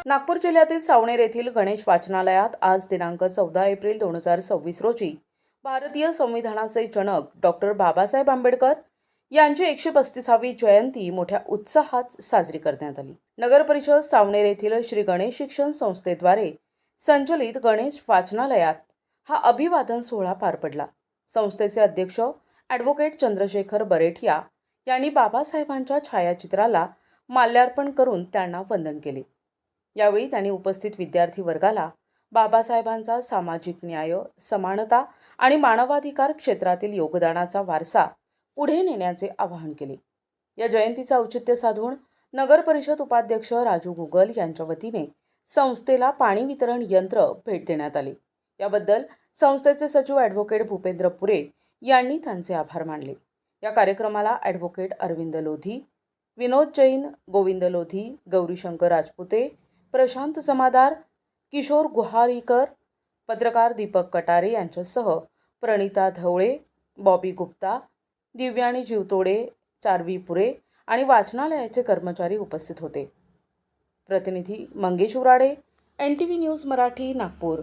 नागपूर जिल्ह्यातील सावनेर येथील गणेश वाचनालयात आज दिनांक 14 एप्रिल 2026 रोजी भारतीय संविधानाचे जनक डॉक्टर बाबासाहेब आंबेडकर यांची 135वी जयंती मोठ्या उत्साहात साजरी करण्यात आली। नगर परिषद सावनेर येथील श्री गणेश शिक्षण संस्थेद्वारे संचलित गणेश वाचनालयात हा अभिवादन सोहळा पार पडला। संस्थेचे अध्यक्ष ॲडव्होकेट चंद्रशेखर बरेठिया यांनी बाबासाहेबांच्या छायाचित्राला माल्यार्पण करून त्यांना वंदन केले। यावेळी त्यांनी उपस्थित विद्यार्थी वर्गाला बाबासाहेबांचा सामाजिक न्याय, समानता आणि मानवाधिकार क्षेत्रातील योगदानाचा वारसा पुढे नेण्याचे आवाहन केले। या जयंतीचे औचित्य साधून नगर परिषद उपाध्यक्ष राजू गुगल यांच्या वतीने संस्थेला पाणी वितरण यंत्र भेट देण्यात आले। याबद्दल संस्थेचे सचिव ॲडव्होकेट भूपेंद्र पुरे यांनी त्यांचे आभार मानले। या कार्यक्रमाला ॲडव्होकेट अरविंद लोधी, विनोद जैन, गोविंद लोधी, गौरीशंकर राजपुते, प्रशांत जमादार, किशोर गुहारीकर, पत्रकार दीपक कटारे यांच्यासह प्रणिता धवळे, बॉबी गुप्ता, दिव्याणी जीवतोडे, चारवी पुरे आणि वाचनालयाचे कर्मचारी उपस्थित होते। प्रतिनिधी मंगेश उराडे, NTV न्यूज मराठी, नागपूर।